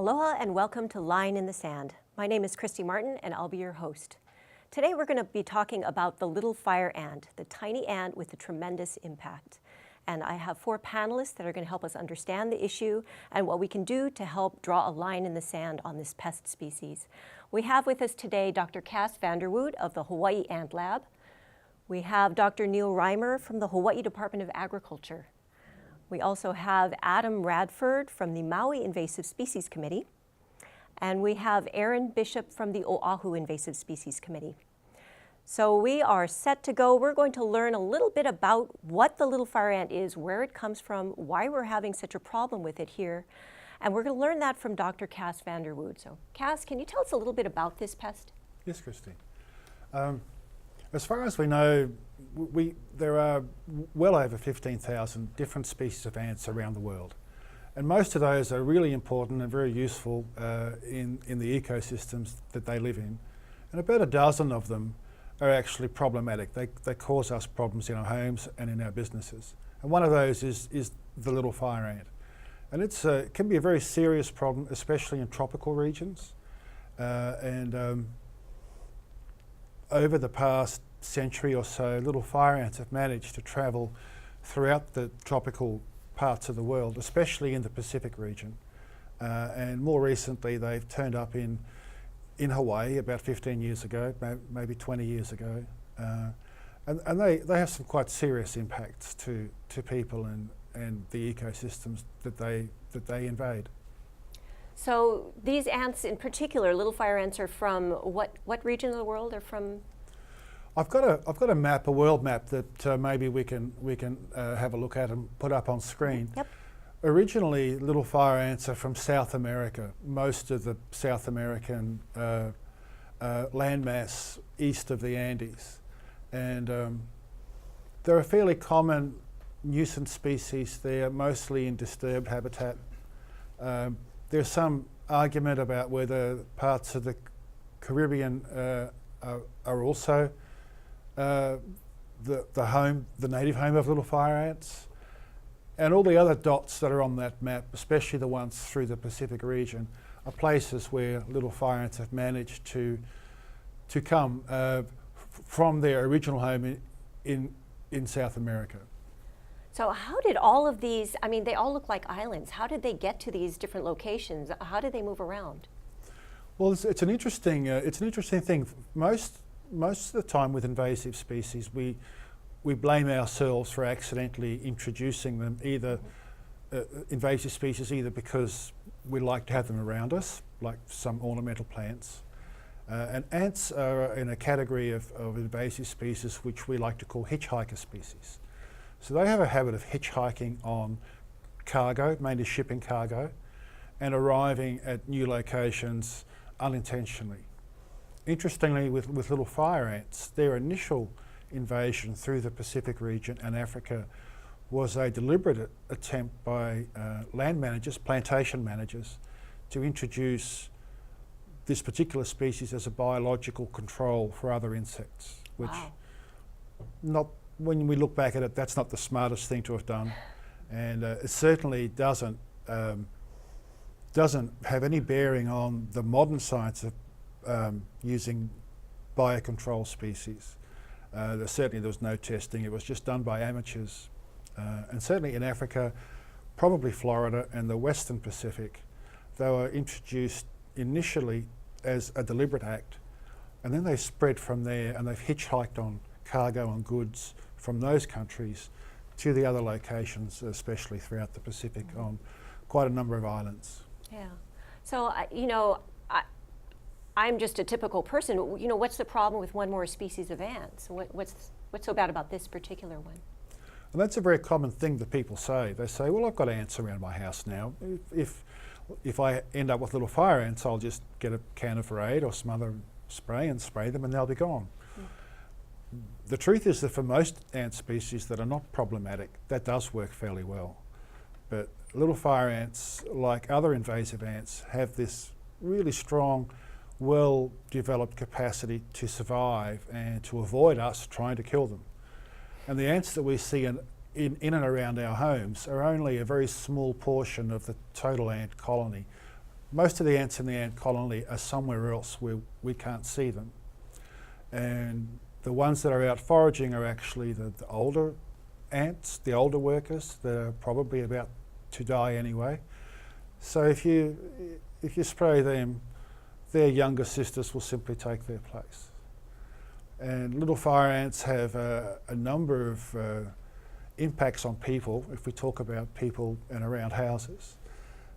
Aloha and welcome to Line in the Sand. My name is Christy Martin and I'll be your host. Today we're going to be talking about the little fire ant, the tiny ant with a tremendous impact. And I have 4 panelists that are going to help us understand the issue and what we can do to help draw a line in the sand on this pest species. We have with us today Dr. Cass Vanderwood of the Hawaii Ant Lab. We have Dr. Neil Reimer from the Hawaii Department of Agriculture. We also have Adam Radford from the Maui Invasive Species Committee. And we have Aaron Bishop from the Oahu Invasive Species Committee. So we are set to go. We're going to learn a little bit about what the little fire ant is, where it comes from, why we're having such a problem with it here. And we're going to learn that from Dr. Cass Vanderwood. So Cass, can you tell us a little bit about this pest? Yes, Christy. As far as we know, there are well over 15,000 different species of ants around the world. And most of those are really important and very useful in the ecosystems that they live in. And about a dozen of them are actually problematic. They cause us problems in our homes and in our businesses. And one of those is the little fire ant. And it can be a very serious problem, especially in tropical regions. Over the past century or so, little fire ants have managed to travel throughout the tropical parts of the world, especially in the Pacific region. And more recently, they've turned up in Hawaii about 15 years ago, maybe 20 years ago. And they have some quite serious impacts to people and the ecosystems that they invade. So these ants in particular, little fire ants, are from what region of the world are from? I've got a map, a world map that maybe we can have a look at and put up on screen. Yep. Originally, little fire ants are from South America. Most of the South American landmass east of the Andes, and they're a fairly common nuisance species there, mostly in disturbed habitat. There's some argument about whether parts of the Caribbean are also the native home of little fire ants. And all the other dots that are on that map, especially the ones through the Pacific region, are places where little fire ants have managed to come from their original home in South America. So how did all of these, I mean, they all look like islands. How did they get to these different locations? How did they move around? Well, it's an interesting thing. Most of the time with invasive species, we blame ourselves for accidentally introducing them, either invasive species, either because we like to have them around us, like some ornamental plants. And ants are in a category of invasive species which we like to call hitchhiker species. So they have a habit of hitchhiking on cargo, mainly shipping cargo, and arriving at new locations unintentionally. Interestingly, with little fire ants, their initial invasion through the Pacific region and Africa was a deliberate attempt by land managers, plantation managers, to introduce this particular species as a biological control for other insects, which when we look back at it, that's not the smartest thing to have done, and it certainly doesn't have any bearing on the modern science of using biocontrol species. Certainly there was no testing, it was just done by amateurs. And certainly in Africa, probably Florida and the Western Pacific, they were introduced initially as a deliberate act, and then they spread from there, and they've hitchhiked on cargo and goods from those countries to the other locations, especially throughout the Pacific, on quite a number of islands. Yeah. So, I'm just a typical person. You know, what's the problem with one more species of ants? What's so bad about this particular one? And that's a very common thing that people say. They say, well, I've got ants around my house now. If I end up with little fire ants, I'll just get a can of Raid or some other spray and spray them and they'll be gone. The truth is that for most ant species that are not problematic, that does work fairly well. But little fire ants, like other invasive ants, have this really strong, well-developed capacity to survive and to avoid us trying to kill them. And the ants that we see in and around our homes are only a very small portion of the total ant colony. most of the ants in the ant colony are somewhere else where we can't see them. And the ones that are out foraging are actually the older ants, the older workers that are probably about to die anyway. So if you spray them, their younger sisters will simply take their place. And little fire ants have a number of impacts on people if we talk about people and around houses.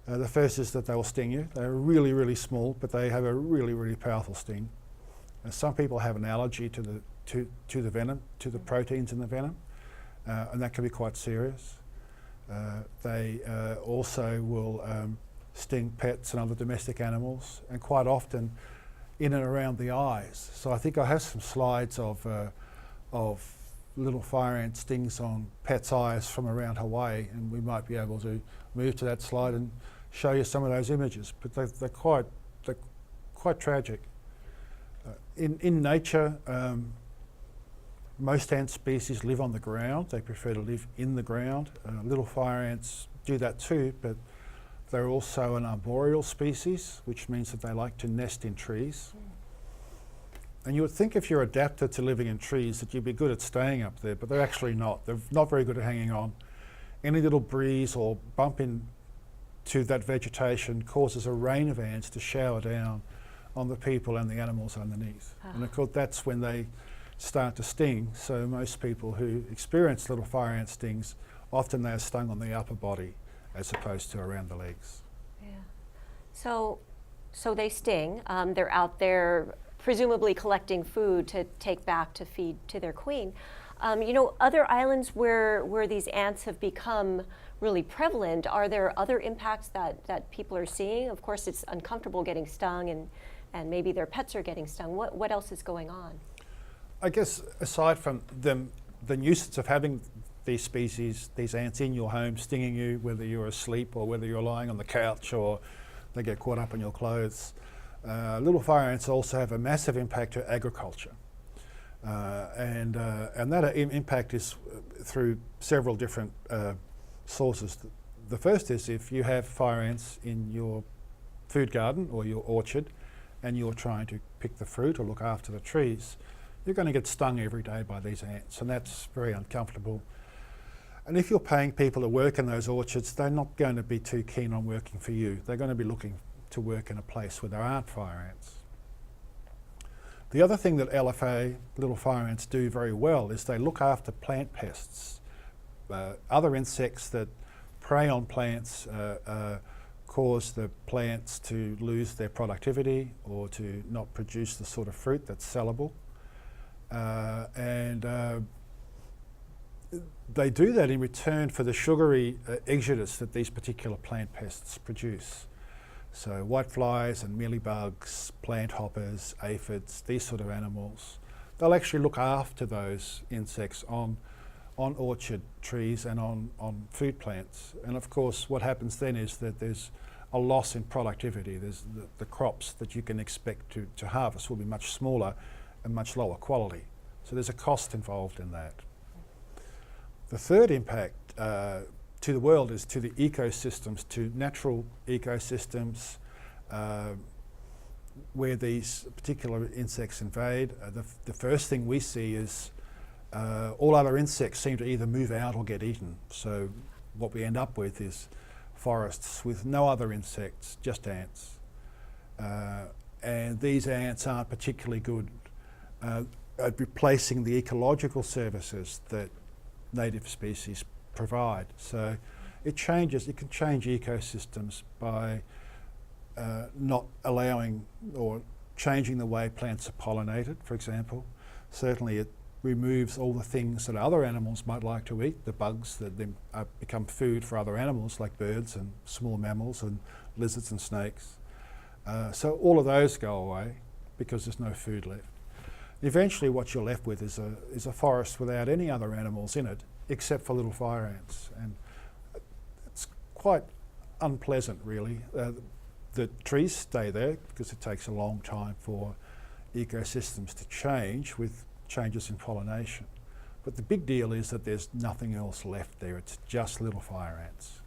The first is that they will sting you. They're really, really small, but they have a really, really powerful sting. And some people have an allergy to the venom, to the proteins in the venom, and that can be quite serious. They also will sting pets and other domestic animals, and quite often in and around the eyes. So I think I have some slides of little fire ant stings on pets' eyes from around Hawaii, and we might be able to move to that slide and show you some of those images. But they're quite tragic. In nature, most ant species live on the ground. They prefer to live in the ground. Little fire ants do that too, but they're also an arboreal species, which means that they like to nest in trees. And you would think if you're adapted to living in trees that you'd be good at staying up there, but they're actually not. They're not very good at hanging on. Any little breeze or bump into that vegetation causes a rain of ants to shower down on the people and the animals underneath. And of course that's when they start to sting. So most people who experience little fire ant stings, often they're stung on the upper body as opposed to around the legs. Yeah. So they sting. They're out there presumably collecting food to take back to feed to their queen. Other islands where these ants have become really prevalent, are there other impacts that people are seeing? Of course, it's uncomfortable getting stung, and maybe their pets are getting stung. What else is going on? I guess aside from the nuisance of having these species, these ants in your home stinging you, whether you're asleep or whether you're lying on the couch or they get caught up in your clothes, little fire ants also have a massive impact to agriculture. And that impact is through several different sources. The first is if you have fire ants in your food garden or your orchard and you're trying to pick the fruit or look after the trees, you're going to get stung every day by these ants, and that's very uncomfortable. And if you're paying people to work in those orchards, they're not going to be too keen on working for you. They're going to be looking to work in a place where there aren't fire ants. The other thing that LFA, little fire ants, do very well is they look after plant pests. Other insects that prey on plants cause the plants to lose their productivity or to not produce the sort of fruit that's sellable. They do that in return for the sugary exodus that these particular plant pests produce. So whiteflies and mealybugs, plant hoppers, aphids, these sort of animals, they'll actually look after those insects on orchard trees and on food plants. And of course what happens then is that there's a loss in productivity. There's the crops that you can expect to harvest will be much smaller and much lower quality. So there's a cost involved in that. The third impact to the world is to the ecosystems, to natural ecosystems where these particular insects invade. The first thing we see is all other insects seem to either move out or get eaten. So what we end up with is forests with no other insects, just ants. And these ants aren't particularly good at replacing the ecological services that native species provide. So it can change ecosystems by not allowing or changing the way plants are pollinated, for example. Certainly it removes all the things that other animals might like to eat, the bugs that then become food for other animals like birds and small mammals and lizards and snakes. So all of those go away because there's no food left. Eventually what you're left with is a forest without any other animals in it except for little fire ants, and it's quite unpleasant really. The trees stay there because it takes a long time for ecosystems to change with changes in pollination. But the big deal is that there's nothing else left there. It's just little fire ants.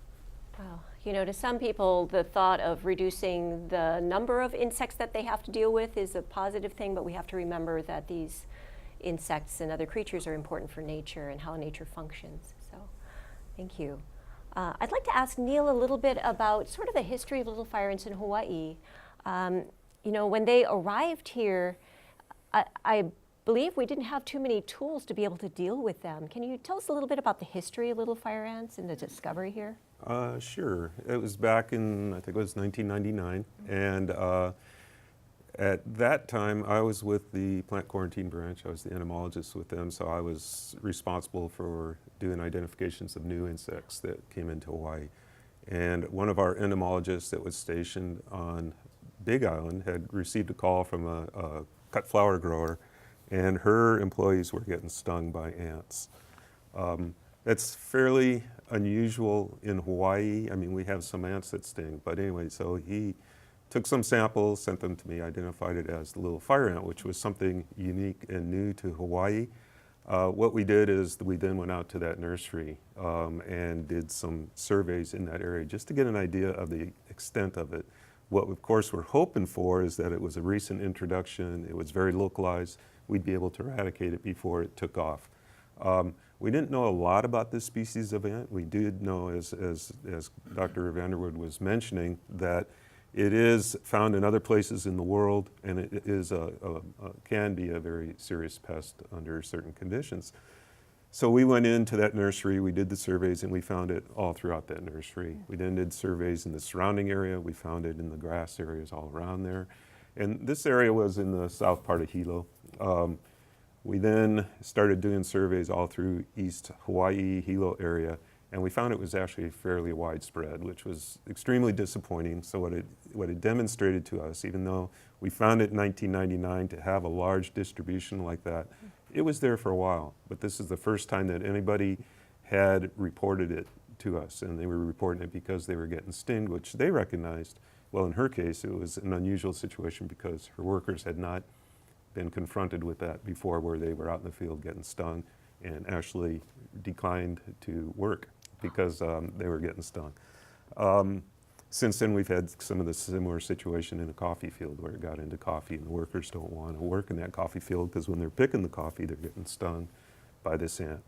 Wow. You know, to some people, the thought of reducing the number of insects that they have to deal with is a positive thing, but we have to remember that these insects and other creatures are important for nature and how nature functions. So, thank you. I'd like to ask Neil a little bit about sort of the history of little fire ants in Hawaii. You know, when they arrived here, I believe we didn't have too many tools to be able to deal with them. Can you tell us a little bit about the history of little fire ants and the discovery here? Sure. It was back in, I think it was 1999, and at that time I was with the plant quarantine branch. I was the entomologist with them, so I was responsible for doing identifications of new insects that came into Hawaii. And one of our entomologists that was stationed on Big Island had received a call from a cut flower grower, and her employees were getting stung by ants. That's fairly unusual in Hawaii. I mean, we have some ants that sting, but anyway, so he took some samples, sent them to me, identified it as the little fire ant, which was something unique and new to Hawaii. What we did is we then went out to that nursery and did some surveys in that area just to get an idea of the extent of it. What, of course, we're hoping for is that it was a recent introduction, it was very localized, we'd be able to eradicate it before it took off. We didn't know a lot about this species of ant. We did know, as Dr. Vanderwood was mentioning, that it is found in other places in the world, and it is can be a very serious pest under certain conditions. So we went into that nursery, we did the surveys, and we found it all throughout that nursery. We then did surveys in the surrounding area. We found it in the grass areas all around there. And this area was in the south part of Hilo. We then started doing surveys all through East Hawaii, Hilo area, and we found it was actually fairly widespread, which was extremely disappointing. So what it demonstrated to us, even though we found it in 1999 to have a large distribution like that, it was there for a while. But this is the first time that anybody had reported it to us, and they were reporting it because they were getting stinged, which they recognized. Well, in her case, it was an unusual situation because her workers had not been confronted with that before, where they were out in the field getting stung and actually declined to work because they were getting stung. Since then, we've had some of the similar situation in a coffee field where it got into coffee, and the workers don't want to work in that coffee field because when they're picking the coffee, they're getting stung by this ant.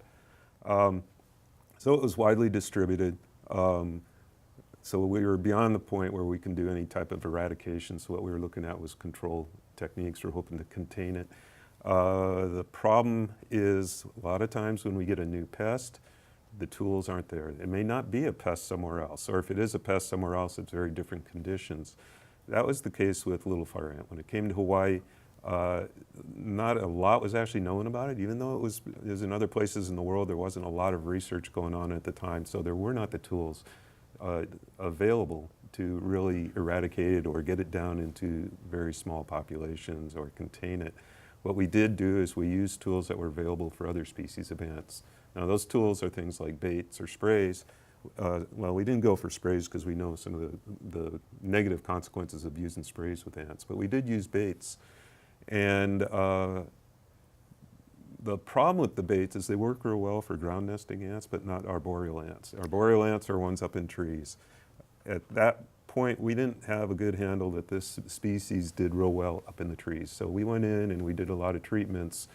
So it was widely distributed. So we were beyond the point where we can do any type of eradication. So what we were looking at was control techniques. We're hoping to contain it. The problem is a lot of times when we get a new pest, the tools aren't there. It may not be a pest somewhere else, or if it is a pest somewhere else, it's very different conditions. That was the case with little fire ant. When it came to Hawaii, not a lot was actually known about it, even though it was in other places in the world. There wasn't a lot of research going on at the time, so there were not the tools available to really eradicate it or get it down into very small populations or contain it. What we did do is we used tools that were available for other species of ants. Now those tools are things like baits or sprays. Well, we didn't go for sprays because we know some of the negative consequences of using sprays with ants, but we did use baits. And the problem with the baits is they work real well for ground nesting ants, but not arboreal ants. Arboreal ants are ones up in trees. At that point, we didn't have a good handle that this species did real well up in the trees. So we went in and we did a lot of treatments,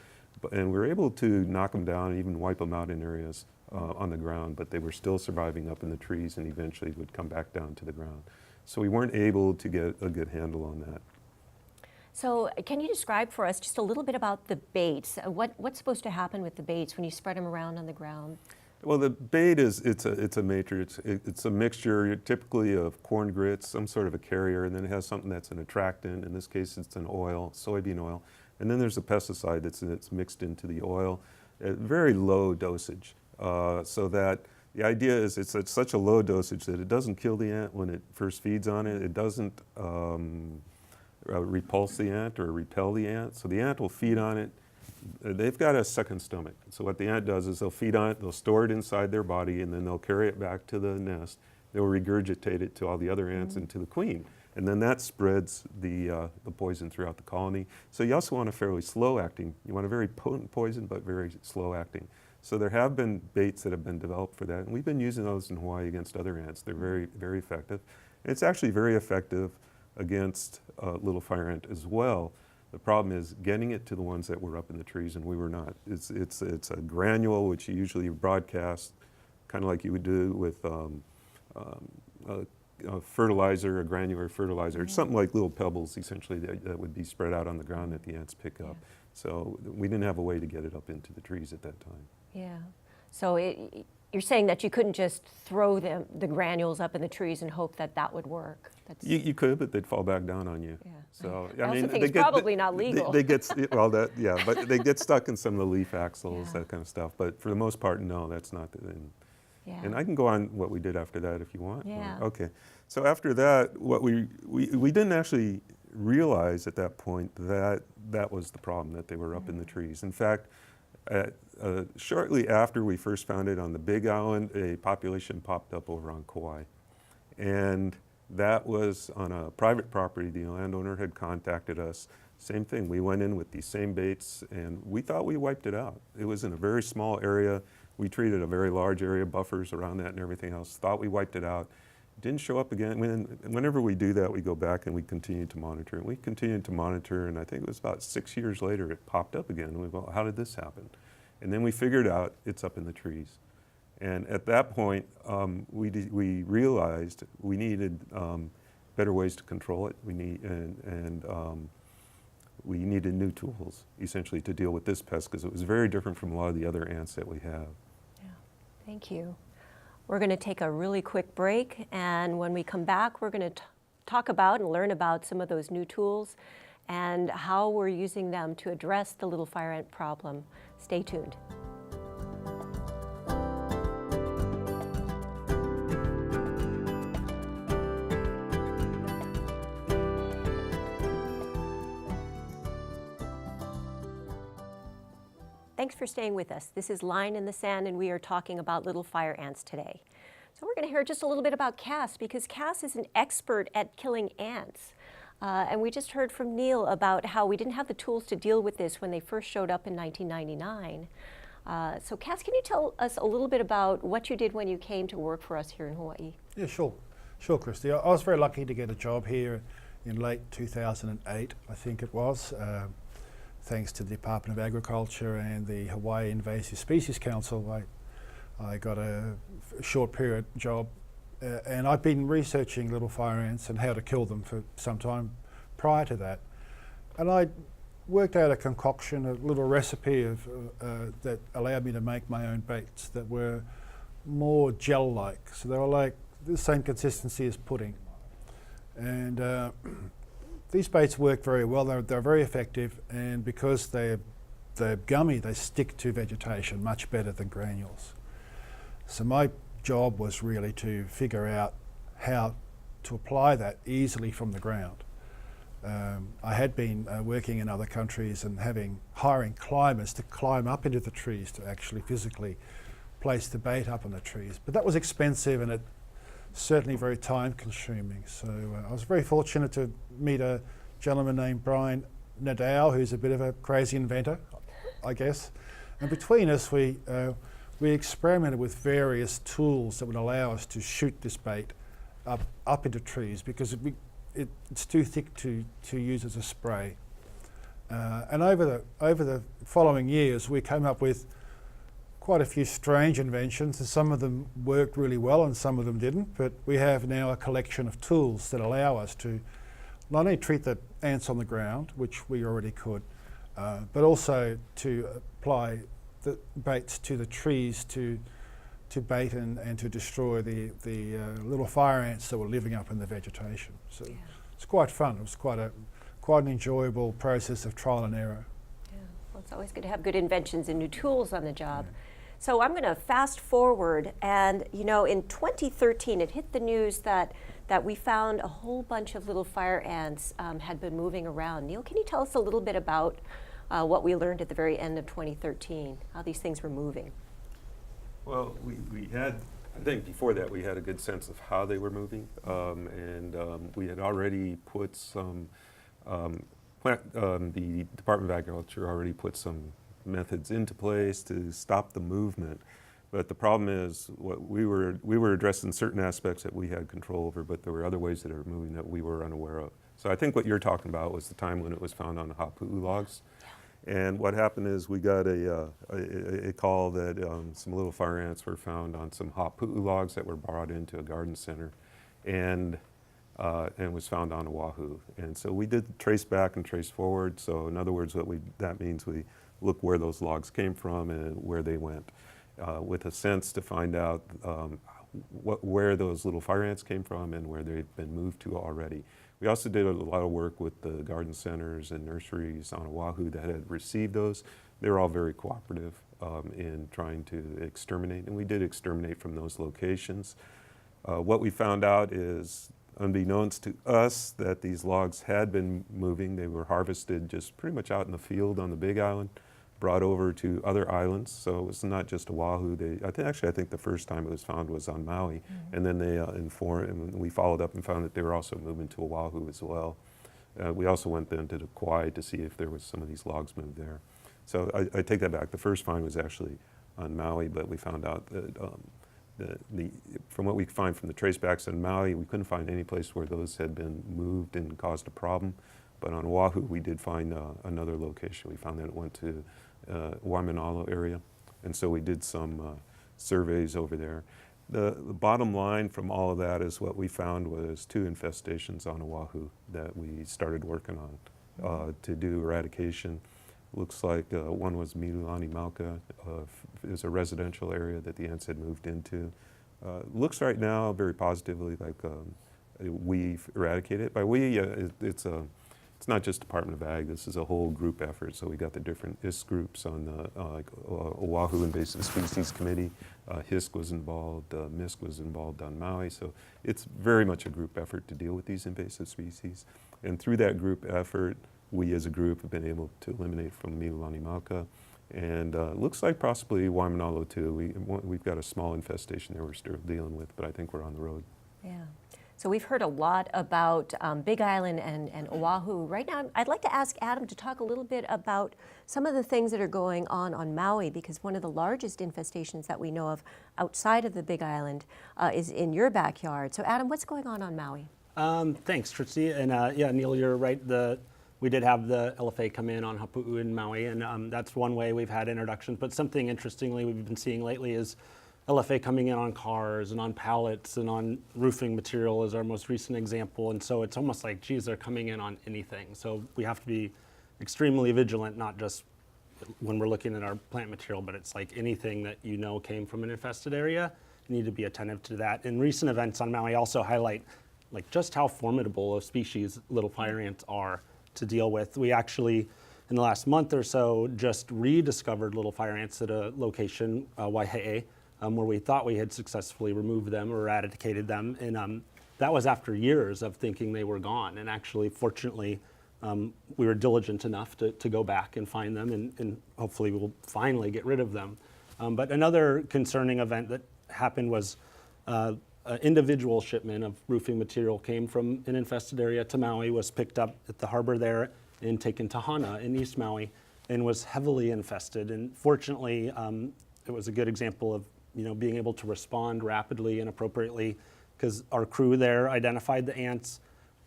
and we were able to knock them down and even wipe them out in areas on the ground, but they were still surviving up in the trees and eventually would come back down to the ground. So we weren't able to get a good handle on that. So can you describe for us just a little bit about the baits? What's supposed to happen with the baits when you spread them around on the ground? Well, the bait is, it's a matrix. It's a mixture typically of corn grits, some sort of a carrier, and then it has something that's an attractant. In this case, it's an oil, soybean oil. And then there's a pesticide that's mixed into the oil at very low dosage. So that the idea is it's at such a low dosage that it doesn't kill the ant when it first feeds on it. It doesn't repulse the ant or repel the ant. So the ant will feed on it. They've got a second stomach. So what the ant does is they'll feed on it, they'll store it inside their body, and then they'll carry it back to the nest. They'll regurgitate it to all the other ants and to the queen. And then that spreads the poison throughout the colony. So you also want a fairly slow acting. You want a very potent poison, but very slow acting. So there have been baits that have been developed for that, and we've been using those in Hawaii against other ants. They're very, very effective. And it's actually very effective against little fire ant as well. The problem is getting it to the ones that were up in the trees, and we were not. It's a granule which you usually broadcast, kind of like you would do with a fertilizer, a granular fertilizer. It's something like little pebbles, essentially, that would be spread out on the ground that the ants pick up. So we didn't have a way to get it up into the trees at that time. Yeah. So you're saying that you couldn't just throw the granules up in the trees and hope that that would work. That's, You could, but they'd fall back down on you. Yeah. So I also think it's probably not legal. They get but they get stuck in some of the leaf axils, Yeah. that kind of stuff. But for the most part, no, that's not. yeah. And I can go on what we did after that if you want. Yeah. Okay. So after that, what we didn't actually realize at that point that that was the problem, that they were up in the trees. In fact, shortly after we first found it on the Big Island, a population popped up over on Kauai. And that was on a private property. The landowner had contacted us. Same thing, we went in with these same baits and we thought we wiped it out. It was in a very small area. We treated a very large area, buffers around that and everything else. Thought we wiped it out. Didn't show up again. Whenever we do that, we go back and we continue to monitor. And we continued to monitor, and I think it was about 6 years later, it popped up again. And we go, how did this happen? And then we figured out it's up in the trees. And at that point, we realized we needed better ways to control it. We needed new tools, essentially, to deal with this pest, because it was very different from a lot of the other ants that we have. Yeah. Thank you. We're going to take a really quick break, and when we come back, we're going to talk about and learn about some of those new tools and how we're using them to address the little fire ant problem. Stay tuned. Thanks for staying with us. This is Line in the Sand, and we are talking about little fire ants today. So we're going to hear just a little bit about Cass, because Cass is an expert at killing ants. And we just heard from Neil about how we didn't have the tools to deal with this when they first showed up in 1999. So Cass, can you tell us a little bit about what you did when you came to work for us here in Hawaii? Yeah, sure. Sure, Christy. I was very lucky to get a job here in late 2008, I think it was. Thanks to the Department of Agriculture and the Hawaii Invasive Species Council, I got a short period job, and I've been researching little fire ants and how to kill them for some time prior to that. And I worked out a concoction, a little recipe that allowed me to make my own baits that were more gel-like. So they were like the same consistency as pudding. And these baits work very well. They're very effective, and because they're gummy, they stick to vegetation much better than granules. So my job was really to figure out how to apply that easily from the ground. I had been working in other countries and hiring climbers to climb up into the trees to actually physically place the bait up on the trees. But that was expensive, and it certainly very time consuming. So I was very fortunate to meet a gentleman named Brian Nadal, who's a bit of a crazy inventor, I guess. And between us, we experimented with various tools that would allow us to shoot this bait up into trees, because it's too thick to use as a spray. And over the following years, we came up with quite a few strange inventions, and some of them worked really well and some of them didn't, but we have now a collection of tools that allow us to not only treat the ants on the ground, which we already could, but also to apply the baits to the trees to bait and to destroy the little fire ants that were living up in the vegetation. So yeah. It's quite fun. It was quite an enjoyable process of trial and error. Yeah. Well, it's always good to have good inventions and new tools on the job. Yeah. So I'm going to fast forward, and in 2013 it hit the news that we found a whole bunch of little fire ants had been moving around. Neil, can you tell us a little bit about what we learned at the very end of 2013, how these things were moving? Well, we had, I think before that, we had a good sense of how they were moving, and we had already put some, the Department of Agriculture already put some methods into place to stop the movement. But the problem is, what we were addressing certain aspects that we had control over, but there were other ways that it were moving that we were unaware of. So I think what you're talking about was the time when it was found on the Hapu'u logs. And what happened is we got a call that some little fire ants were found on some Hapu'u logs that were brought into a garden center, and was found on Oahu. And so we did trace back and trace forward. So in other words, that means we look where those logs came from and where they went, with a sense to find out where those little fire ants came from and where they've been moved to already. We also did a lot of work with the garden centers and nurseries on Oahu that had received those. They were all very cooperative in trying to exterminate, and we did exterminate from those locations. What we found out is, unbeknownst to us, that these logs had been moving. They were harvested just pretty much out in the field on the Big Island, brought over to other islands. So it was not just Oahu. I think the first time it was found was on Maui, and then they informed, and we followed up and found that they were also moving to Oahu as well. We also went then to the Kauai to see if there was some of these logs moved there. So I take that back. The first find was actually on Maui, but we found out that from what we find from the tracebacks on Maui, we couldn't find any place where those had been moved and caused a problem. But on Oahu, we did find another location. We found that it went to Waimanalo area, and so we did some surveys over there. The bottom line from all of that is what we found was 2 infestations on Oahu that we started working on to do eradication. Looks like one was Mililani Mauka. It was a residential area that the ants had moved into. Looks right now very positively like we've eradicated it. By we, it's not just Department of Ag, this is a whole group effort. So we got the different ISK groups on the Oahu Invasive Species Committee. HISC was involved, MISC was involved on Maui. So it's very much a group effort to deal with these invasive species. And through that group effort, we as a group have been able to eliminate from Mililani Mauka. And looks like possibly Waimanalo too. We've got a small infestation there we're still dealing with, but I think we're on the road. Yeah. So we've heard a lot about Big Island and Oahu. Right now, I'd like to ask Adam to talk a little bit about some of the things that are going on Maui, because one of the largest infestations that we know of outside of the Big Island is in your backyard. So Adam, what's going on Maui? Thanks, Trixie. And yeah, Neil, you're right. We did have the LFA come in on Hapu'u in Maui, and that's one way we've had introductions. But something interestingly we've been seeing lately is LFA coming in on cars and on pallets and on roofing material is our most recent example. And so it's almost like, geez, they're coming in on anything. So we have to be extremely vigilant, not just when we're looking at our plant material, but it's like anything that you know came from an infested area, you need to be attentive to that. And recent events on Maui also highlight like just how formidable a species little fire ants are to deal with. We actually, in the last month or so, just rediscovered little fire ants at a location, Waihe'e, where we thought we had successfully removed them or eradicated them. And that was after years of thinking they were gone. And actually, fortunately, we were diligent enough to go back and find them, and hopefully we'll finally get rid of them. But another concerning event that happened was an individual shipment of roofing material came from an infested area to Maui, was picked up at the harbor there and taken to Hana in East Maui, and was heavily infested. And fortunately, it was a good example of being able to respond rapidly and appropriately, because our crew there identified the ants,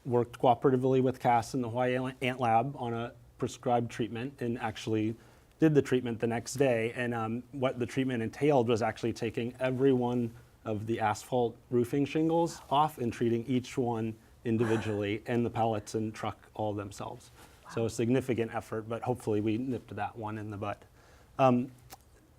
worked cooperatively with Cass and the Hawaii Ant Lab on a prescribed treatment, and actually did the treatment the next day. And what the treatment entailed was actually taking every one of the asphalt roofing shingles off and treating each one individually, and the pallets and truck all themselves. Wow. So a significant effort, but hopefully we nipped that one in the bud.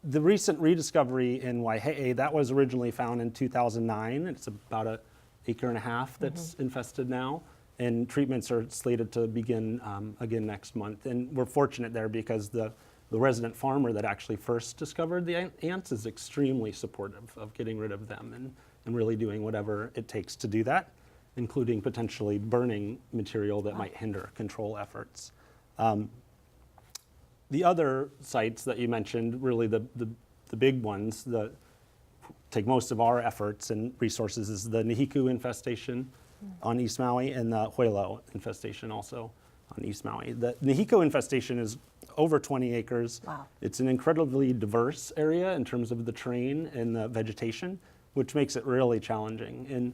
The recent rediscovery in Waihe'e, that was originally found in 2009. It's about an acre and a half that's infested now, and treatments are slated to begin again next month. And we're fortunate there because the resident farmer that actually first discovered the ants is extremely supportive of getting rid of them and really doing whatever it takes to do that, including potentially burning material that might hinder control efforts. The other sites that you mentioned, really the big ones that take most of our efforts and resources, is the Nihiku infestation on East Maui and the Huelo infestation also on East Maui. The Nihiku infestation is over 20 acres. Wow. It's an incredibly diverse area in terms of the terrain and the vegetation, which makes it really challenging. And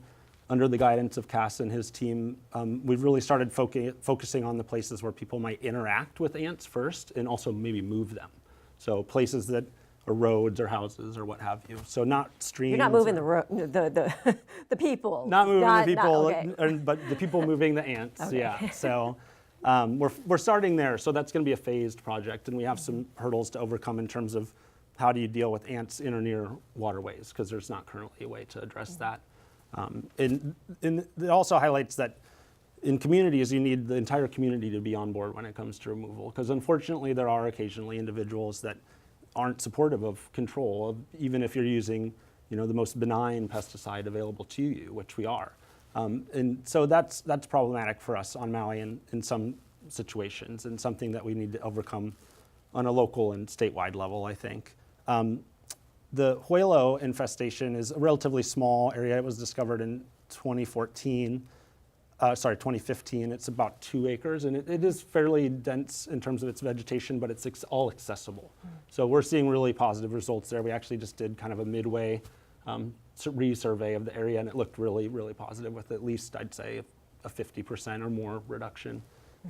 under the guidance of Cass and his team, we've really started focusing on the places where people might interact with ants first and also maybe move them. So places that are roads or houses or what have you. So not streams. You're not moving or- the people. Not moving the people, okay. but the people moving the ants. Okay. Yeah. So we're starting there. So that's going to be a phased project, and we have some hurdles to overcome in terms of how do you deal with ants in or near waterways, because there's not currently a way to address that. And it also highlights that in communities, you need the entire community to be on board when it comes to removal, because unfortunately there are occasionally individuals that aren't supportive of control, even if you're using, the most benign pesticide available to you, which we are. And so that's problematic for us on Maui in some situations, and something that we need to overcome on a local and statewide level, I think. The Huelo infestation is a relatively small area. It was discovered in 2015. It's about 2 acres, and it is fairly dense in terms of its vegetation, but it's all accessible. So we're seeing really positive results there. We actually just did kind of a midway resurvey of the area, and it looked really, really positive, with at least, I'd say, a 50% or more reduction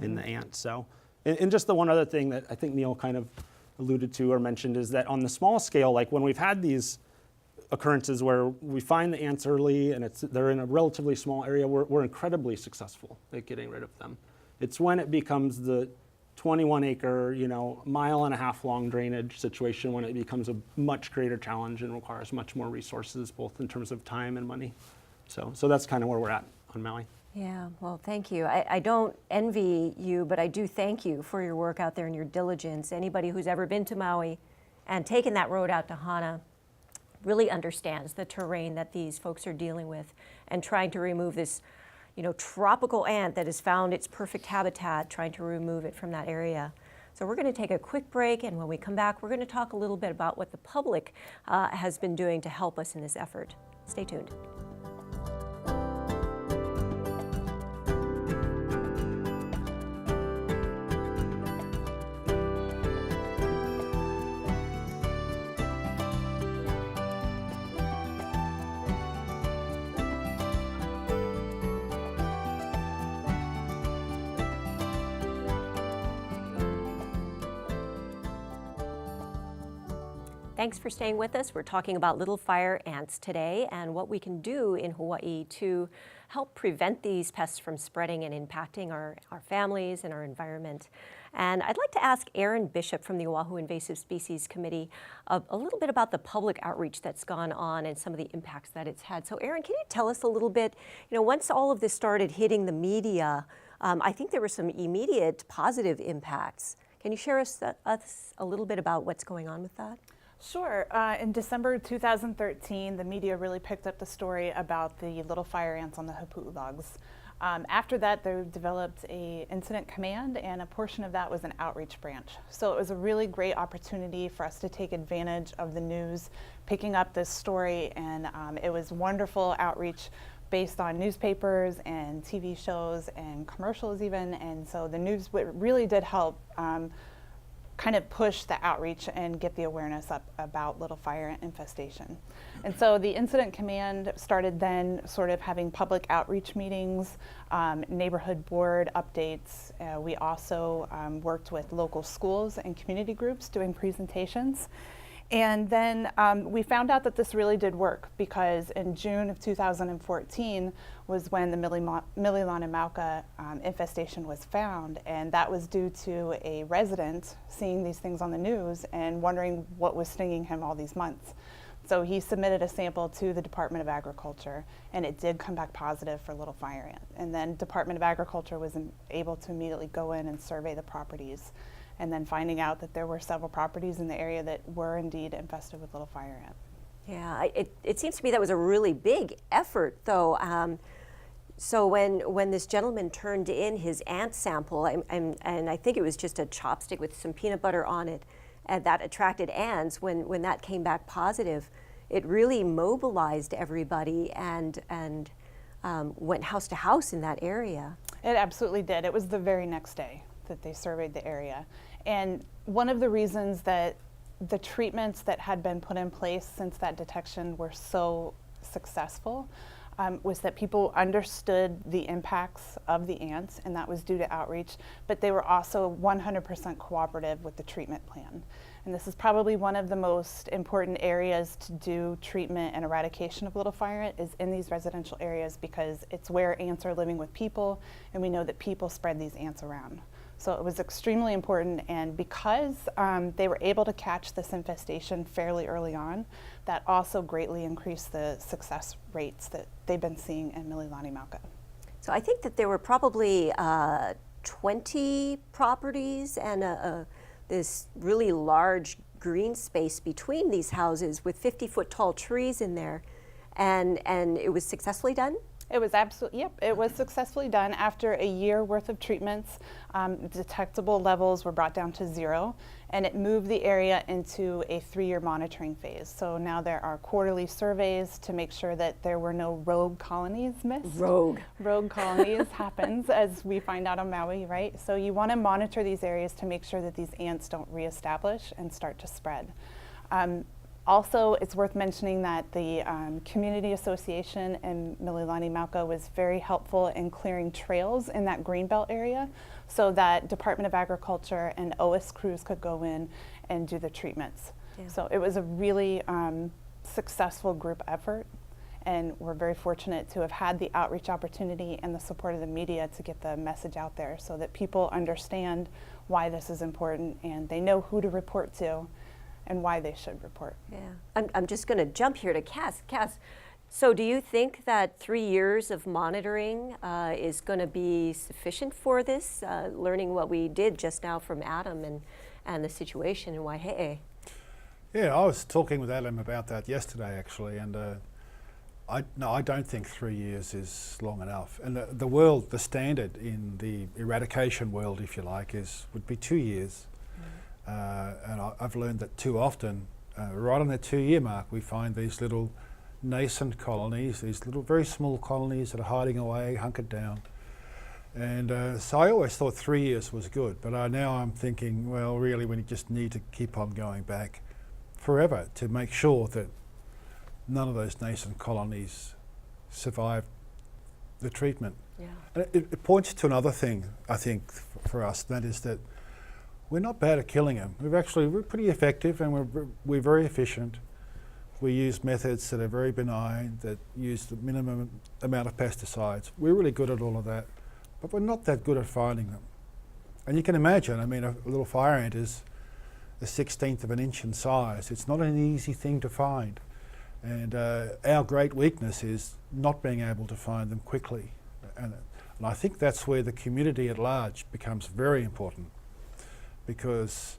in the ants. So, and just the one other thing that I think Neil kind of alluded to or mentioned is that on the small scale, like when we've had these occurrences where we find the ants early and they're in a relatively small area, we're incredibly successful at getting rid of them. It's when it becomes the 21-acre, mile-and-a-half long drainage situation when it becomes a much greater challenge and requires much more resources, both in terms of time and money. So that's kind of where we're at on Maui. Yeah, well, thank you. I don't envy you, but I do thank you for your work out there and your diligence. Anybody who's ever been to Maui and taken that road out to Hana really understands the terrain that these folks are dealing with, and trying to remove this, tropical ant that has found its perfect habitat, trying to remove it from that area. So we're going to take a quick break, and when we come back, we're going to talk a little bit about what the public has been doing to help us in this effort. Stay tuned. Thanks for staying with us. We're talking about little fire ants today and what we can do in Hawaii to help prevent these pests from spreading and impacting our families and our environment. And I'd like to ask Aaron Bishop from the Oahu Invasive Species Committee a little bit about the public outreach that's gone on and some of the impacts that it's had. So Aaron, can you tell us a little bit, once all of this started hitting the media, I think there were some immediate positive impacts. Can you share us a little bit about what's going on with that? Sure. In December 2013, the media really picked up the story about the little fire ants on the Hapu'u logs. After that, they developed an incident command, and a portion of that was an outreach branch. So it was a really great opportunity for us to take advantage of the news, picking up this story, and it was wonderful outreach based on newspapers and TV shows and commercials even, and so the news really did help kind of push the outreach and get the awareness up about little fire ant infestation. And so the incident command started then sort of having public outreach meetings, neighborhood board updates. We also worked with local schools and community groups doing presentations. And then we found out that this really did work, because in June of 2014 was when the Mililanimauka infestation was found, and that was due to a resident seeing these things on the news and wondering what was stinging him all these months. So he submitted a sample to the Department of Agriculture, and it did come back positive for little fire ant. And then Department of Agriculture was able to immediately go in and survey the properties, and then finding out that there were several properties in the area that were indeed infested with little fire ant. Yeah, it seems to me that was a really big effort, though. So when this gentleman turned in his ant sample, and I think it was just a chopstick with some peanut butter on it, and that attracted ants, when that came back positive, it really mobilized everybody and went house to house in that area. It absolutely did. It was the very next day that they surveyed the area. And one of the reasons that the treatments that had been put in place since that detection were so successful was that people understood the impacts of the ants, and that was due to outreach, but they were also 100% cooperative with the treatment plan. And this is probably one of the most important areas to do treatment and eradication of little fire ant is in these residential areas, because it's where ants are living with people, and we know that people spread these ants around. So it was extremely important, and because they were able to catch this infestation fairly early on, that also greatly increased the success rates that they've been seeing in Mililani Mauka. So I think that there were probably 20 properties and this really large green space between these houses with 50-foot tall trees in there, and it was successfully done? It was absolutely, yep, it was successfully done. After a year worth of treatments, detectable levels were brought down to 0, and it moved the area into a 3-year monitoring phase. So now there are quarterly surveys to make sure that there were no rogue colonies missed. Rogue colonies happens, as we find out on Maui, right? So you want to monitor these areas to make sure that these ants don't reestablish and start to spread. Also, it's worth mentioning that the Community Association in Mililani Mauka was very helpful in clearing trails in that greenbelt area so that Department of Agriculture and OIS crews could go in and do the treatments. Yeah. So it was a really successful group effort, and we're very fortunate to have had the outreach opportunity and the support of the media to get the message out there so that people understand why this is important and they know who to report to and why they should report. Yeah, I'm just going to jump here to Cass. Cass, so do you think that 3 years of monitoring is going to be sufficient for this, learning what we did just now from Adam and the situation in Waihe'e? Yeah, I was talking with Adam about that yesterday actually, and I don't think 3 years is long enough. And the standard in the eradication world, if you like, would be 2 years. And I've learned that too often, right on the 2-year mark, we find these little nascent colonies, these little very small colonies that are hiding away, hunkered down. And so I always thought 3 years was good, but now I'm thinking, well, really we just need to keep on going back forever to make sure that none of those nascent colonies survive the treatment. Yeah. And it points to another thing, I think, for us, that is that we're not bad at killing them. We're pretty effective, and we're very efficient. We use methods that are very benign, that use the minimum amount of pesticides. We're really good at all of that, but we're not that good at finding them. And you can imagine, I mean, a little fire ant is a 1/16 of an inch in size. It's not an easy thing to find. And our great weakness is not being able to find them quickly. And I think that's where the community at large becomes very important, because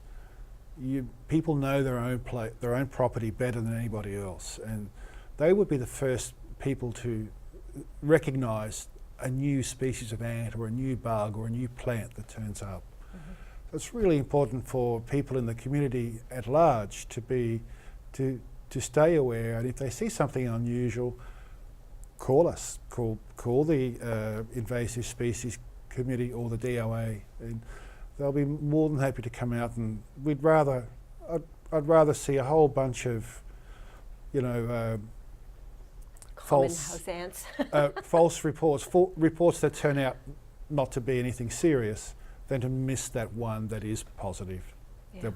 people know their own property better than anybody else, and they would be the first people to recognise a new species of ant or a new bug or a new plant that turns up. Mm-hmm. So it's really important for people in the community at large to stay aware, and if they see something unusual, call us, call the Invasive Species Committee or the DOA, and they'll be more than happy to come out. And I'd rather see a whole bunch of, Common house ants. false reports that turn out not to be anything serious, than to miss that one that is positive. Yeah.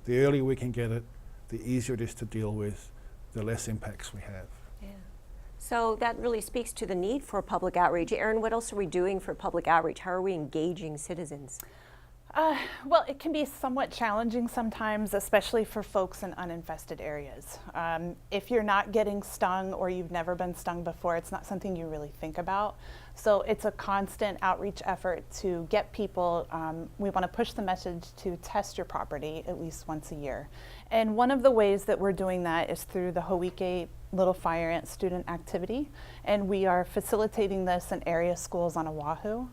The earlier we can get it, the easier it is to deal with, the less impacts we have. Yeah. So that really speaks to the need for public outreach. Erin, what else are we doing for public outreach? How are we engaging citizens? Well, it can be somewhat challenging sometimes, especially for folks in uninfested areas. If you're not getting stung or you've never been stung before, it's not something you really think about. So it's a constant outreach effort to get people, we want to push the message to test your property at least once a year. And one of the ways that we're doing that is through the Hawike Little Fire Ant Student Activity. And we are facilitating this in area schools on Oahu.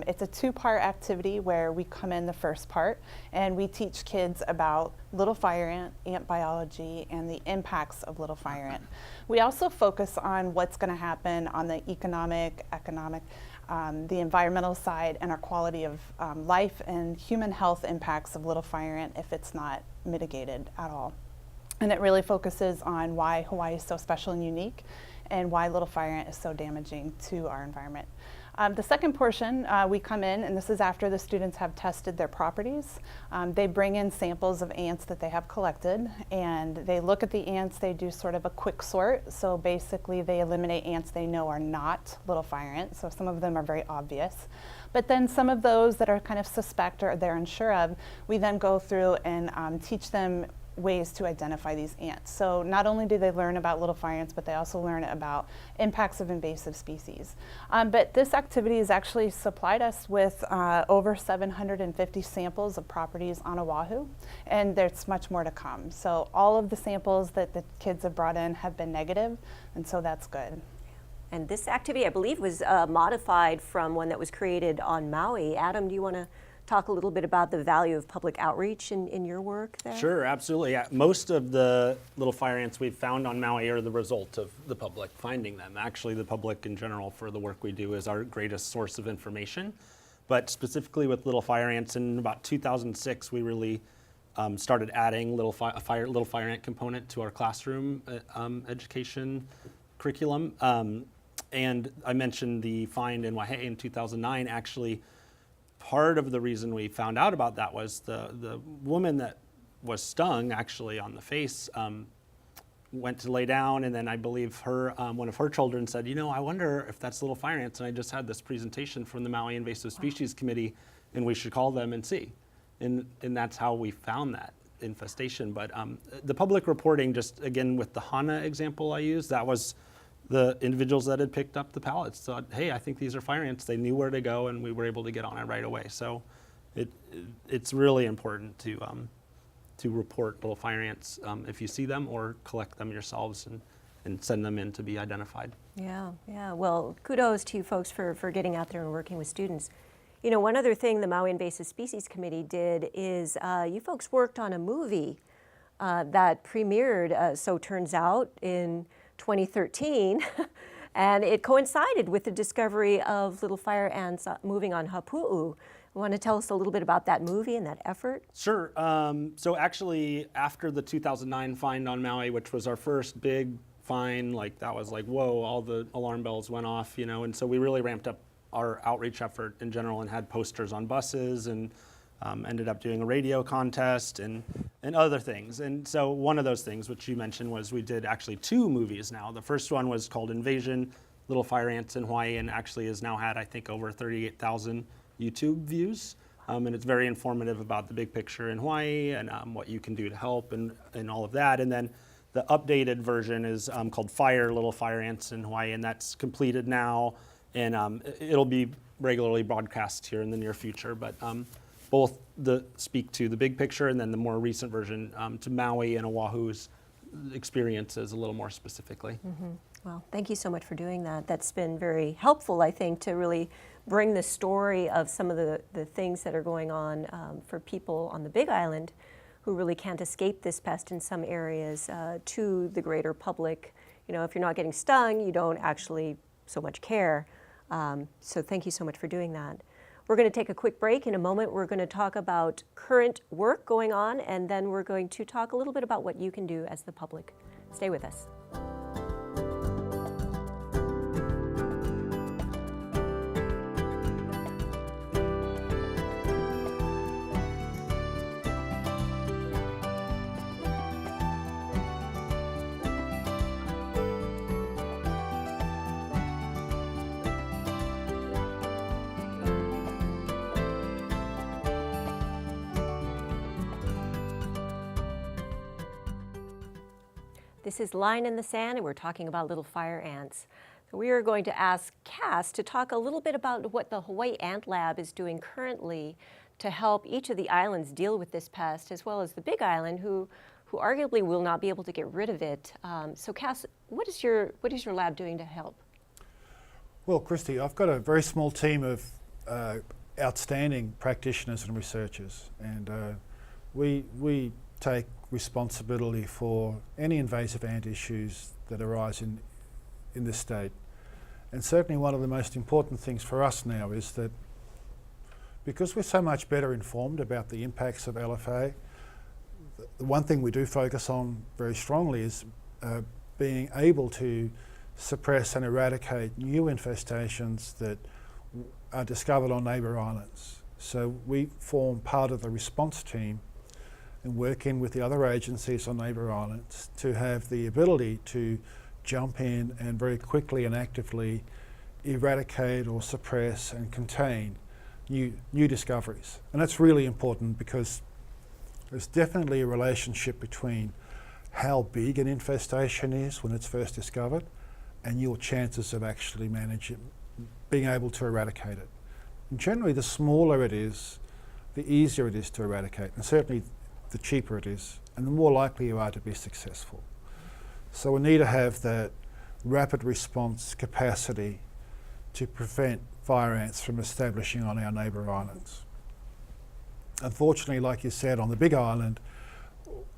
It's a two-part activity where we come in the first part and we teach kids about little fire ant, ant biology, and the impacts of little fire ant. We also focus on what's going to happen on the economic, the environmental side, and our quality of life and human health impacts of little fire ant if it's not mitigated at all. And it really focuses on why Hawaii is so special and unique and why little fire ant is so damaging to our environment. The second portion, we come in, and this is after the students have tested their properties. They bring in samples of ants that they have collected, and they look at the ants. They do sort of a quick sort. So basically, they eliminate ants they know are not little fire ants. So some of them are very obvious. But then some of those that are kind of suspect or they're unsure of, we then go through and teach them ways to identify these ants. So not only do they learn about little fire ants, but they also learn about impacts of invasive species. But this activity has actually supplied us with over 750 samples of properties on Oahu, and there's much more to come. So all of the samples that the kids have brought in have been negative, and so that's good. And this activity, I believe, was modified from one that was created on Maui. Adam, do you want to talk a little bit about the value of public outreach in your work there? Sure, absolutely. Yeah, most of the little fire ants we've found on Maui are the result of the public finding them. Actually, the public in general for the work we do is our greatest source of information. But specifically with little fire ants, in about 2006, we really started adding little fire ant component to our classroom education curriculum. And I mentioned the find in Waihe'e in 2009. Actually, part of the reason we found out about that was the woman that was stung actually on the face went to lay down, and then I believe her one of her children said, you know, I wonder if that's little fire ants, and I just had this presentation from the Maui Invasive Species Committee, and we should call them and see. And that's how we found that infestation. But the public reporting, just again with the Hana example I used, that was the individuals that had picked up the pallets thought, hey, I think these are fire ants. They knew where to go, and we were able to get on it right away. So it's really important to report little fire ants if you see them, or collect them yourselves and send them in to be identified. Yeah. Well, kudos to you folks for getting out there and working with students. You know, one other thing the Maui Invasive Species Committee did is you folks worked on a movie that premiered, so turns out, in 2013, and it coincided with the discovery of little fire ants moving on Hapu'u. Want to tell us a little bit about that movie and that effort? Sure. So actually, after the 2009 find on Maui, which was our first big find, like that was like, whoa, all the alarm bells went off, you know, and so we really ramped up our outreach effort in general and had posters on buses and ended up doing a radio contest and other things. And so one of those things, which you mentioned, was we did actually 2 movies now. The first one was called Invasion, Little Fire Ants in Hawaii, and actually has now had, I think, over 38,000 YouTube views. And it's very informative about the big picture in Hawaii and what you can do to help and all of that. And then the updated version is called Fire, Little Fire Ants in Hawaii, and that's completed now. And it'll be regularly broadcast here in the near future. But both speak to the big picture, and then the more recent version to Maui and Oahu's experiences a little more specifically. Mm-hmm. Well, thank you so much for doing that. That's been very helpful, I think, to really bring the story of some of the things that are going on for people on the Big Island who really can't escape this pest in some areas to the greater public. You know, if you're not getting stung, you don't actually so much care. So thank you so much for doing that. We're going to take a quick break. In a moment, we're going to talk about current work going on, and then we're going to talk a little bit about what you can do as the public. Stay with us. This is Line in the Sand, and we're talking about little fire ants. So we are going to ask Cass to talk a little bit about what the Hawaii Ant Lab is doing currently to help each of the islands deal with this pest, as well as the Big Island, who arguably will not be able to get rid of it. So Cass, what is your lab doing to help? Well, Christy, I've got a very small team of outstanding practitioners and researchers, and we take responsibility for any invasive ant issues that arise in this state. And certainly one of the most important things for us now is that because we're so much better informed about the impacts of LFA, the one thing we do focus on very strongly is being able to suppress and eradicate new infestations that are discovered on neighbour islands. So we form part of the response team and work in with the other agencies on neighbour islands to have the ability to jump in and very quickly and actively eradicate or suppress and contain new discoveries. And that's really important because there's definitely a relationship between how big an infestation is when it's first discovered and your chances of actually being able to eradicate it. And generally, the smaller it is, the easier it is to eradicate, and certainly the cheaper it is, and the more likely you are to be successful. So we need to have that rapid response capacity to prevent fire ants from establishing on our neighbour islands. Unfortunately, like you said, on the Big Island,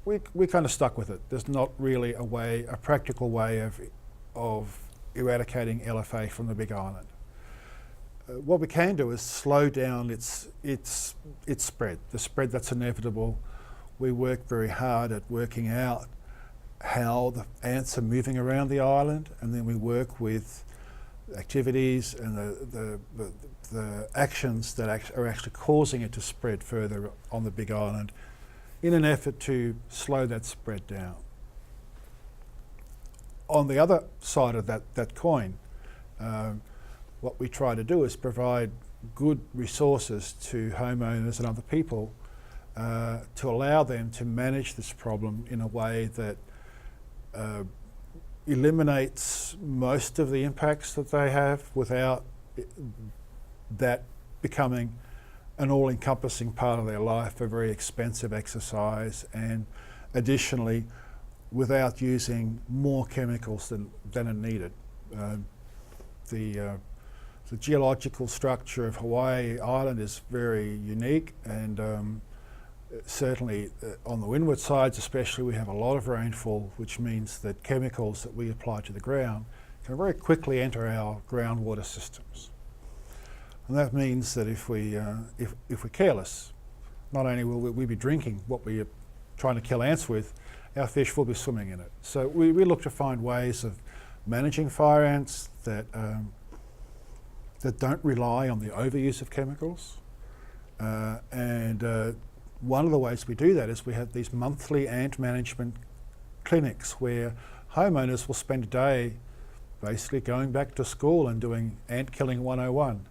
we're kind of stuck with it. There's not really a practical way of eradicating LFA from the Big Island. What we can do is slow down its spread, the spread that's inevitable. We work very hard at working out how the ants are moving around the island, and then we work with activities and the actions that are actually causing it to spread further on the Big Island in an effort to slow that spread down. On the other side of that coin, what we try to do is provide good resources to homeowners and other people to allow them to manage this problem in a way that eliminates most of the impacts that they have without that becoming an all-encompassing part of their life, a very expensive exercise, and additionally without using more chemicals than are needed. The geological structure of Hawaii Island is very unique, and certainly on the windward sides especially, we have a lot of rainfall, which means that chemicals that we apply to the ground can very quickly enter our groundwater systems. And that means that if we're careless, not only will we be drinking what we are trying to kill ants with, our fish will be swimming in it. So we look to find ways of managing fire ants that don't rely on the overuse of chemicals. And one of the ways we do that is we have these monthly ant management clinics where homeowners will spend a day basically going back to school and doing ant killing 101.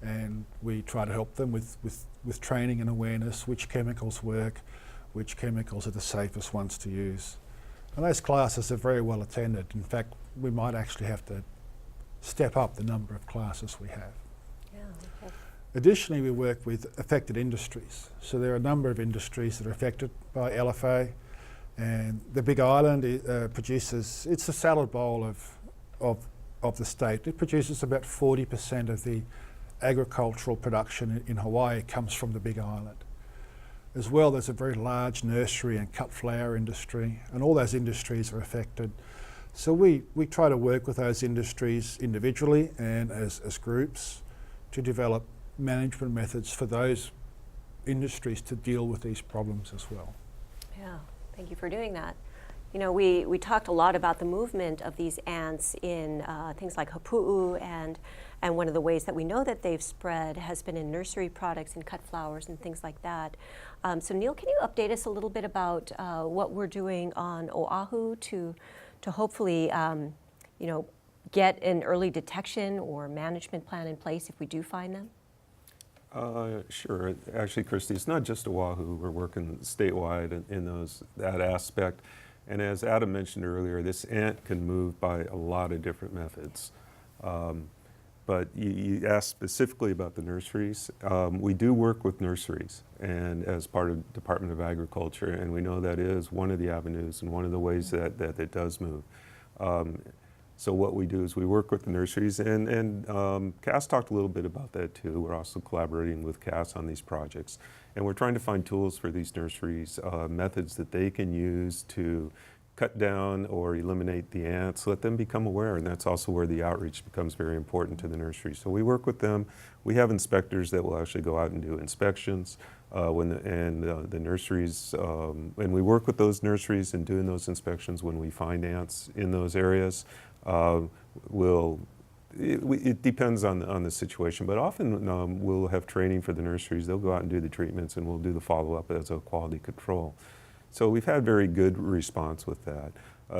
And we try to help them with training and awareness, which chemicals work, which chemicals are the safest ones to use. And those classes are very well attended. In fact, we might actually have to step up the number of classes we have. Yeah, okay. Additionally, we work with affected industries. So there are a number of industries that are affected by LFA, and the Big Island produces, it's the salad bowl of the state. It produces about 40% of the agricultural production in Hawaii comes from the Big Island. As well, there's a very large nursery and cut flower industry, and all those industries are affected. So we try to work with those industries individually and as groups to develop management methods for those industries to deal with these problems as well. Yeah, thank you for doing that. You know, we talked a lot about the movement of these ants in things like hapu'u, and one of the ways that we know that they've spread has been in nursery products and cut flowers and things like that. So Neil, can you update us a little bit about what we're doing on Oahu to hopefully, you know, get an early detection or management plan in place if we do find them? Sure. Actually, Christy, it's not just Oahu. We're working statewide in that aspect. And as Adam mentioned earlier, this ant can move by a lot of different methods. But you asked specifically about the nurseries. We do work with nurseries and as part of Department of Agriculture, and we know that is one of the avenues and one of the ways that it does move. So what we do is we work with the nurseries, and Cass talked a little bit about that too. We're also collaborating with Cass on these projects. And we're trying to find tools for these nurseries, methods that they can use to cut down or eliminate the ants, let them become aware, and that's also where the outreach becomes very important to the nursery. So we work with them. We have inspectors that will actually go out and do inspections the nurseries, and we work with those nurseries in doing those inspections when we find ants in those areas. It depends on the situation, but often we'll have training for the nurseries. They'll go out and do the treatments, and we'll do the follow-up as a quality control. So we've had very good response with that.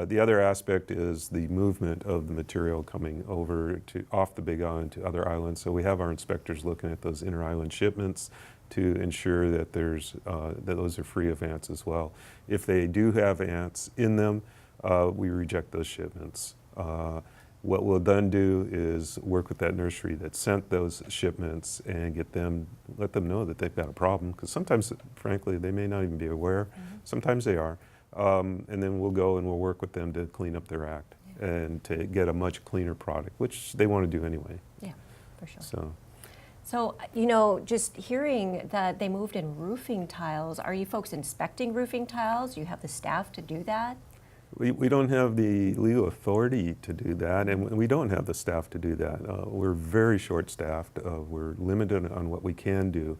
The other aspect is the movement of the material coming over off the Big Island to other islands. So we have our inspectors looking at those inter-island shipments to ensure that that those are free of ants as well. If they do have ants in them, we reject those shipments. What we'll then do is work with that nursery that sent those shipments and let them know that they've got a problem, because sometimes, frankly, they may not even be aware. Sometimes they are. And then we'll go and we'll work with them to clean up their act and to get a much cleaner product, which they want to do anyway. Yeah, for sure. So, just hearing that they moved in roofing tiles, are you folks inspecting roofing tiles? Do you have the staff to do that? we don't have the legal authority to do that, and we don't have the staff to do that. We're very short-staffed. We're limited on what we can do.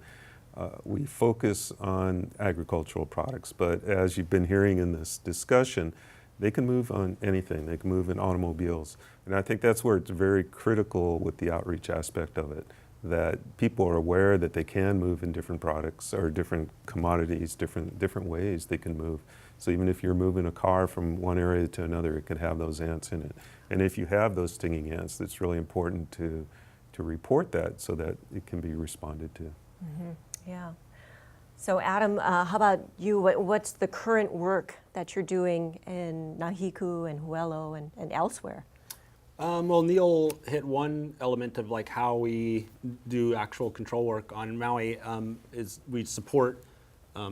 We focus on agricultural products, but as you've been hearing in this discussion, they can move on anything. They can move in automobiles. And I think that's where it's very critical with the outreach aspect of it, that people are aware that they can move in different products or different commodities, different ways they can move. So even if you're moving a car from one area to another, it can have those ants in it. And if you have those stinging ants, it's really important to report that so that it can be responded to. Mm-hmm. Yeah. So Adam, how about you? What's the current work that you're doing in Nahiku and Huelo and elsewhere? Well, Neil hit one element of like how we do actual control work on Maui. Is we support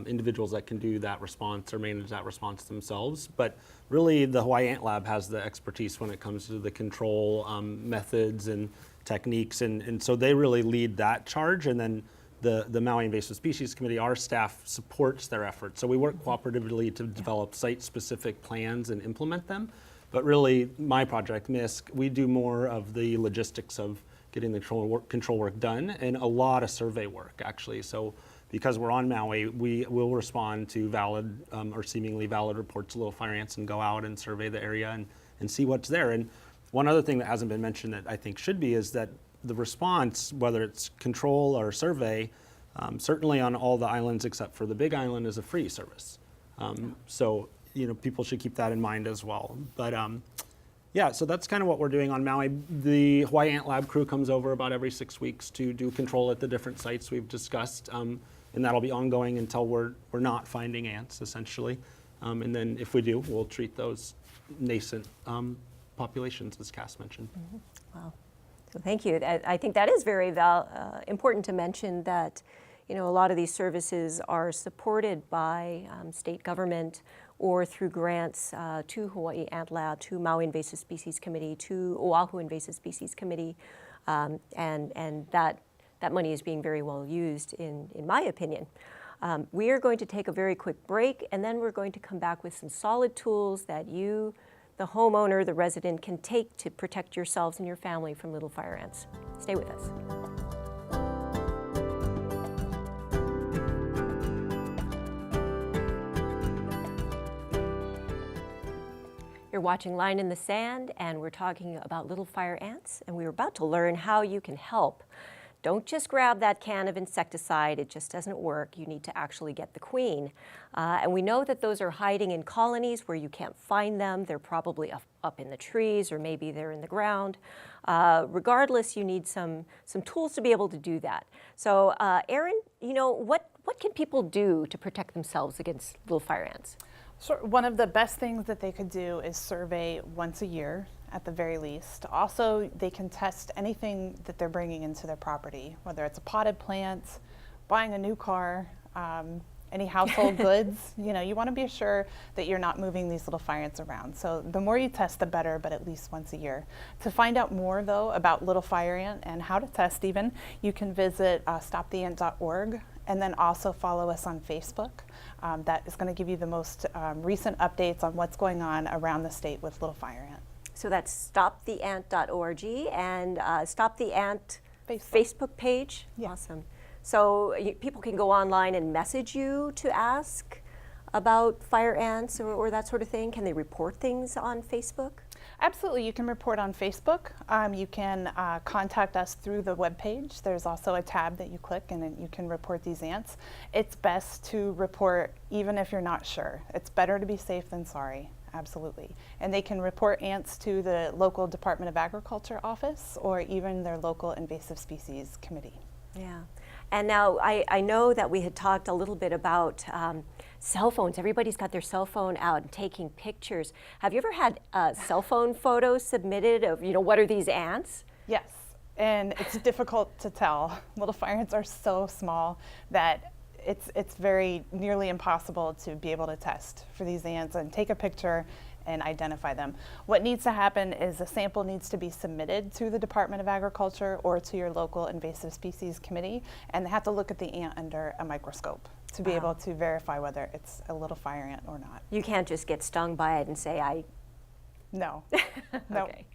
individuals that can do that response or manage that response themselves. But really, the Hawaii Ant Lab has the expertise when it comes to the control methods and techniques, and so they really lead that charge. And then the Maui Invasive Species Committee, our staff supports their efforts. So we work cooperatively to develop site-specific plans and implement them. But really, my project, MISC, we do more of the logistics of getting the control work done and a lot of survey work, actually. So because we're on Maui, we will respond to valid or seemingly valid reports of little fire ants and go out and survey the area and see what's there. And one other thing that hasn't been mentioned that I think should be is that the response, whether it's control or survey, certainly on all the islands except for the Big Island, is a free service. So people should keep that in mind as well. But yeah, so that's kind of what we're doing on Maui. The Hawaii Ant Lab crew comes over about every 6 weeks to do control at the different sites we've discussed, and that'll be ongoing until we're not finding ants, essentially. And then if we do, we'll treat those nascent populations, as Cass mentioned. Mm-hmm. Wow. So thank you. I think that is very important to mention that a lot of these services are supported by state government or through grants to Hawaii Ant Lab, to Maui Invasive Species Committee, to Oahu Invasive Species Committee, and that money is being very well used in my opinion. We are going to take a very quick break, and then we're going to come back with some solid tools that you, the homeowner, the resident, can take to protect yourselves and your family from little fire ants. Stay with us. You're watching Line in the Sand, and we're talking about little fire ants, and we're about to learn how you can help. Don't just grab that can of insecticide, it just doesn't work. You need to actually get the queen. And we know that those are hiding in colonies where you can't find them. They're probably up in the trees, or maybe they're in the ground. Regardless, you need some tools to be able to do that. So Erin, what can people do to protect themselves against little fire ants? So one of the best things that they could do is survey once a year at the very least. Also, they can test anything that they're bringing into their property, whether it's a potted plant, buying a new car, any household goods. You know, you want to be sure that you're not moving these little fire ants around. So the more you test, the better, but at least once a year. To find out more, though, about little fire ant and how to test even, you can visit stoptheant.org, and then also follow us on Facebook. That is going to give you the most recent updates on what's going on around the state with little fire ant. So that's stoptheant.org and Stop the Ant Facebook page. Yeah. Awesome. So people can go online and message you to ask about fire ants or that sort of thing. Can they report things on Facebook? Absolutely, you can report on Facebook. You can contact us through the webpage. There's also a tab that you click and then you can report these ants. It's best to report even if you're not sure. It's better to be safe than sorry, absolutely. And they can report ants to the local Department of Agriculture office or even their local invasive species committee. Yeah. And now I know that we had talked a little bit about cell phones. Everybody's got their cell phone out and taking pictures. Have you ever had cell phone photos submitted of, what are these ants? Yes, and it's difficult to tell. Little fire ants are so small that it's very nearly impossible to be able to test for these ants and take a picture and identify them. What needs to happen is a sample needs to be submitted to the Department of Agriculture or to your local invasive species committee, and they have to look at the ant under a microscope to be able to verify whether it's a little fire ant or not. You can't just get stung by it and say, No. No. Okay.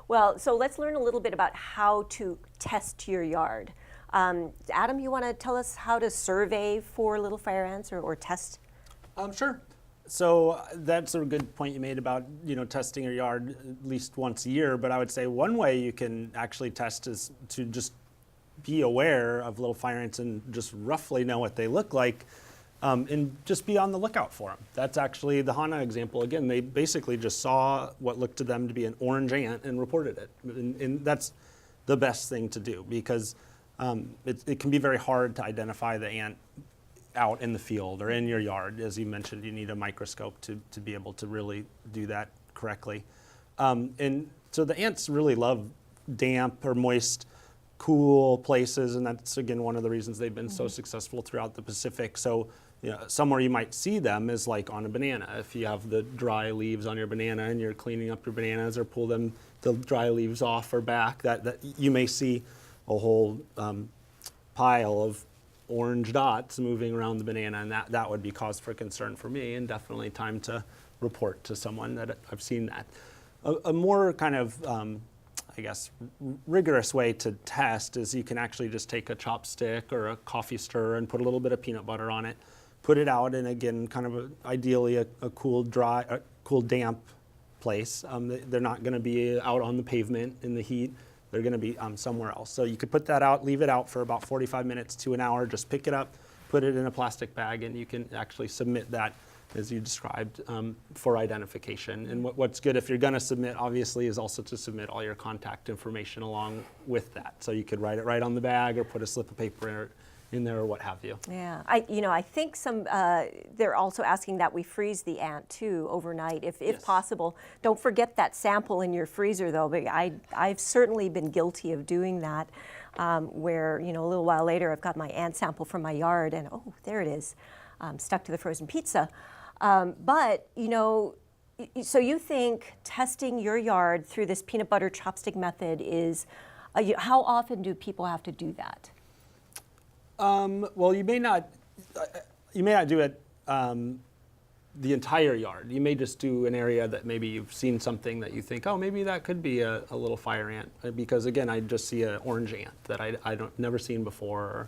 Well, so let's learn a little bit about how to test your yard. Adam, you want to tell us how to survey for little fire ants or test? Sure. So that's a good point you made about testing your yard at least once a year. But I would say one way you can actually test is to just be aware of little fire ants and just roughly know what they look like, and just be on the lookout for them. That's actually the Hana example. Again, they basically just saw what looked to them to be an orange ant and reported it. And that's the best thing to do because it can be very hard to identify the ant out in the field or in your yard. As you mentioned, you need a microscope to be able to really do that correctly. And so the ants really love damp or moist, cool places, and that's again one of the reasons they've been so successful throughout the Pacific. So somewhere you might see them is like on a banana. If you have the dry leaves on your banana and you're cleaning up your bananas or pull the dry leaves off or back, that you may see a whole pile of orange dots moving around the banana, and that would be cause for concern for me and definitely time to report to someone that I've seen that. A more kind of, rigorous way to test is you can actually just take a chopstick or a coffee stirrer and put a little bit of peanut butter on it, put it out in, again, kind of ideally a cool, damp place. They're not going to be out on the pavement in the heat. They're going to be somewhere else. So you could put that out, leave it out for about 45 minutes to an hour, just pick it up, put it in a plastic bag, and you can actually submit that, as you described, for identification. And what's good if you're going to submit, obviously, is also to submit all your contact information along with that. So you could write it right on the bag or put a slip of paper in there or what have you. Yeah, I think they're also asking that we freeze the ant too overnight, if Yes. possible. Don't forget that sample in your freezer though. But I've certainly been guilty of doing that, where a little while later I've got my ant sample from my yard and oh, there it is, stuck to the frozen pizza. But so you think testing your yard through this peanut butter chopstick method is, how often do people have to do that? Well, you may not do it the entire yard. You may just do an area that maybe you've seen something that you think, oh, maybe that could be a little fire ant. Because again, I just see an orange ant that I never seen before,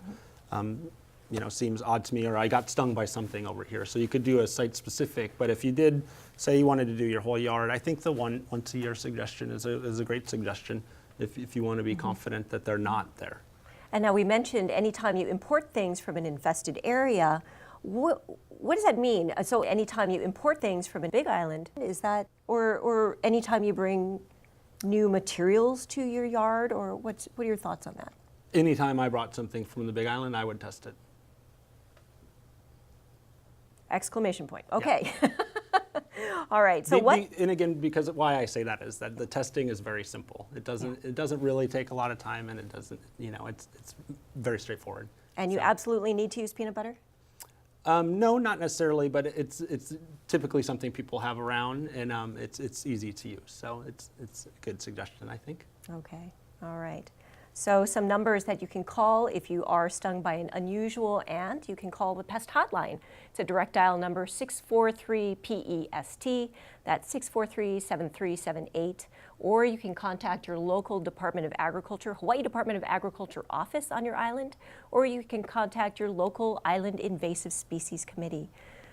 or seems odd to me, or I got stung by something over here. So you could do a site specific. But if you did say you wanted to do your whole yard, I think the once a year suggestion is a great suggestion if you want to be confident that they're not there. And now we mentioned anytime you import things from an infested area, what does that mean? So anytime you import things from a Big Island, is that, or anytime you bring new materials to your yard, or what are your thoughts on that? Anytime I brought something from the Big Island, I would test it. Exclamation point. Okay. All right. So And again, because why I say that is that the testing is very simple. It doesn't really take a lot of time, and it doesn't. It's very straightforward. And you absolutely need to use peanut butter? No, not necessarily, but it's typically something people have around, and it's easy to use. So it's a good suggestion, I think. Okay, all right. So some numbers that you can call if you are stung by an unusual ant. You can call the pest hotline. It's a direct dial number 643-PEST. That's 643-7378. Or you can contact your local Department of Agriculture, Hawaii Department of Agriculture office on your island, or you can contact your local Island Invasive Species Committee.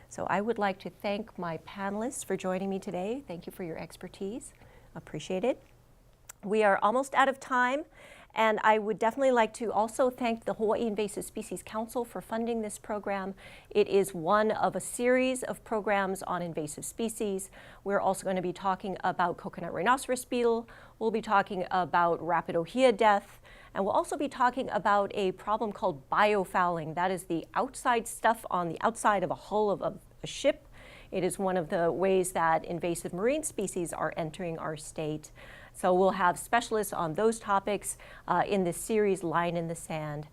So I would like to thank my panelists for joining me today. Thank you for your expertise. Appreciate it. We are almost out of time, and I would definitely like to also thank the Hawaii Invasive Species Council for funding this program. It is one of a series of programs on invasive species. We're also going to be talking about coconut rhinoceros beetle. We'll be talking about rapid ohia death, and we'll also be talking about a problem called biofouling. That is the outside stuff on the outside of a hull of a ship. It is one of the ways that invasive marine species are entering our state. So we'll have specialists on those topics in this series, Line in the Sand.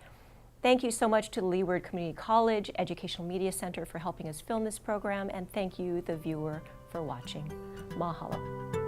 Thank you so much to the Leeward Community College Educational Media Center for helping us film this program, and thank you, the viewer, for watching. Mahalo.